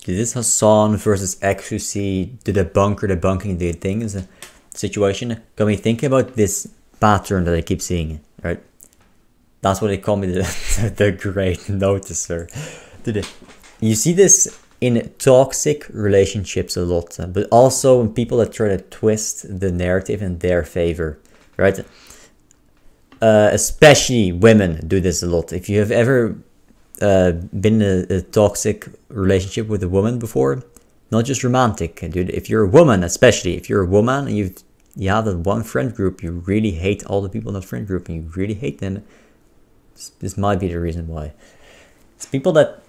This is Hassan versus XQC, the debunker debunking the things situation. Got me thinking about this pattern that I keep seeing, right? That's what they call me, the great noticer. Dude, you see this in toxic relationships a lot, but also in people that try to twist the narrative in their favor, right? Especially women do this a lot. If you have ever been in a toxic relationship with a woman before, not just romantic, dude. If you're a woman, especially if you're a woman and you have that one friend group, you really hate all the people in that friend group and you really hate them. This might be the reason why. It's people that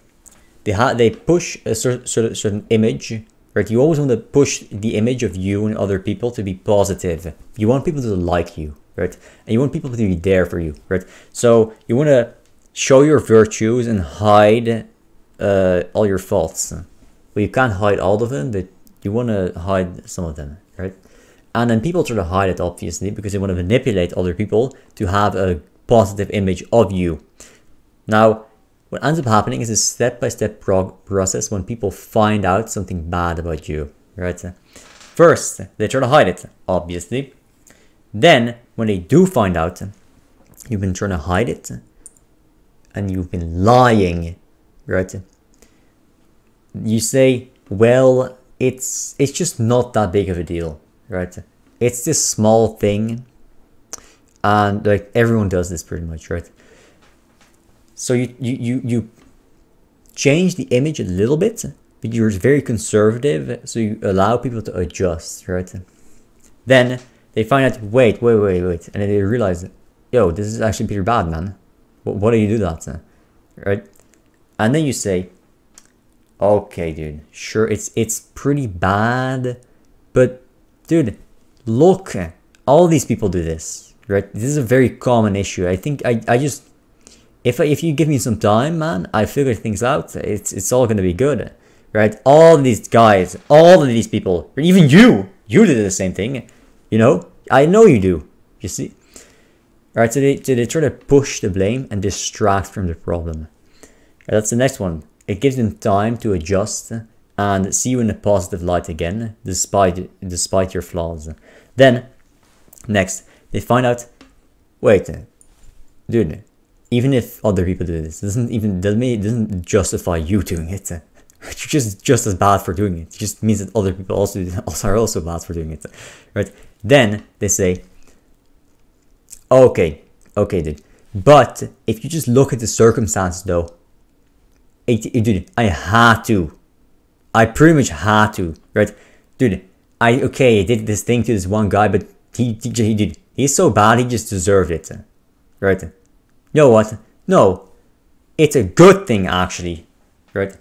they push a certain image, right? You always want to push the image of you and other people to be positive. You want people to like you, right? And you want people to be there for you, right? So you want to show your virtues and hide all your faults. Well, you can't hide all of them, but you want to hide some of them, right? And then people try to hide it, obviously, because they want to manipulate other people to have a positive image of you. Now, what ends up happening is a step-by-step process when people find out something bad about you, right? First, they try to hide it, obviously. Then, when they do find out, you've been trying to hide it, and you've been lying, right? You say, well, it's just not that big of a deal, right? It's this small thing, and like everyone does this pretty much, right? So you change the image a little bit, but you're very conservative, so you allow people to adjust, right? Then they find out, wait, and then they realize, yo, this is actually pretty bad, man. What do you do that, right? And then you say, okay, dude, sure, it's pretty bad, but dude, look, all these people do this, right? This is a very common issue. I think I just, if you give me some time, man, I figure things out. It's all gonna be good, right? All these guys, all of these people, even you did the same thing, you know? I know you do. You see, right? So they try to push the blame and distract from the problem. Right, that's the next one. It gives them time to adjust and see you in a positive light again, despite your flaws. Then, next, they find out, wait, dude, even if other people do this, doesn't justify you doing it. You're just as bad for doing it. It just means that other people are also bad for doing it, right? Then they say, okay, dude. But if you just look at the circumstances, though, dude, I pretty much had to, right? Dude, I did this thing to this one guy, but he's so bad, he just deserved it, right? You know what? No, it's a good thing, actually, right?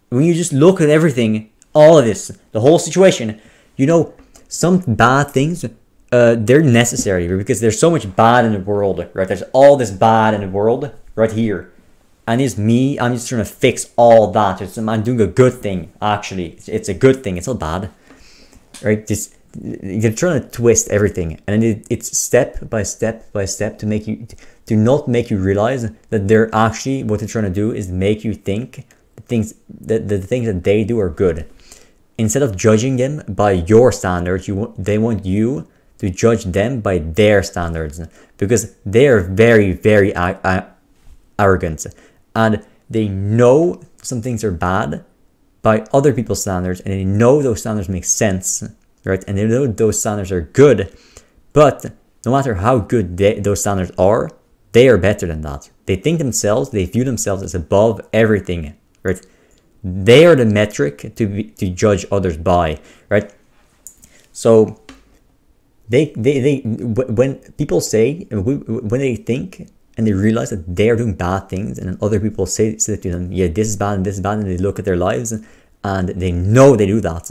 When you just look at everything, all of this, the whole situation, you know, some bad things, they're necessary because there's so much bad in the world, right? There's all this bad in the world right here. And it's me, I'm just trying to fix all that. I'm doing a good thing, actually. It's a good thing, it's not bad, right? You're trying to twist everything, and it's step by step to not make you realize that they're actually, what they're trying to do is make you think the things that they do are good. Instead of judging them by your standards, they want you to judge them by their standards, because they are very, very arrogant, and they know some things are bad by other people's standards, and they know those standards make sense, right? And they know those standards are good, but no matter how good those standards are, they are better than that. They view themselves as above everything, right? They are the metric to judge others by, right? So when people say, when they think and they realize that they are doing bad things, and then other people say to them, yeah, this is bad and this is bad, and they look at their lives and they know they do that,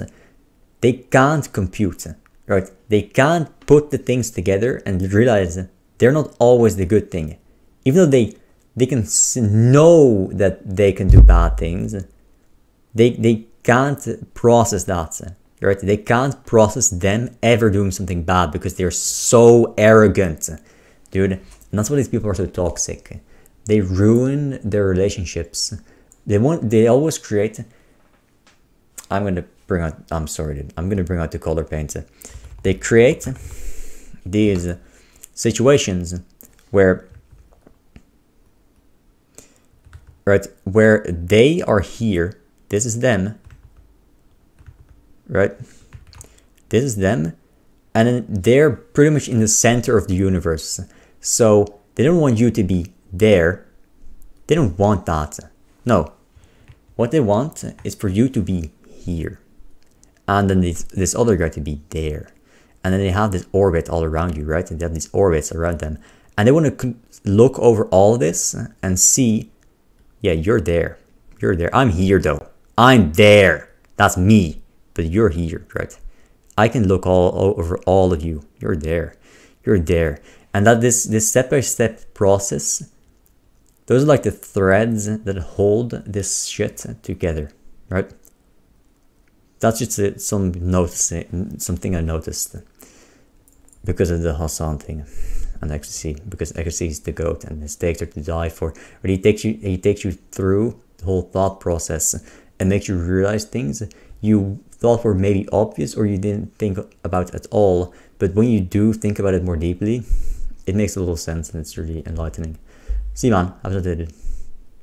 they can't compute, right? They can't put the things together and realize they're not always the good thing. Even though they can know that they can do bad things, they can't process that, right? They can't process them ever doing something bad because they're so arrogant, dude. And that's why these people are so toxic. They ruin their relationships. They always create I'm gonna bring out. I'm sorry, dude. I'm gonna bring out the color paint. They create these situations where, right, where they are here. This is them, right? This is them, and then they're pretty much in the center of the universe. So they don't want you to be there. They don't want that. No. What they want is for you to be here. And then this other guy to be there. And then they have this orbit all around you, right? And they have these orbits around them. And they want to look over all this and see, yeah, you're there. You're there. I'm here though. I'm there. That's me. But you're here, right? I can look all over all of you. You're there. You're there. And that this step-by-step process, those are like the threads that hold this shit together, right? That's just something I noticed because of the Hassan thing and ecstasy, because ecstasy is the goat and mistakes are to die for. But he takes you through the whole thought process and makes you realize things you thought were maybe obvious or you didn't think about at all. But when you do think about it more deeply, it makes a little sense and it's really enlightening. See, man, have a good day, dude.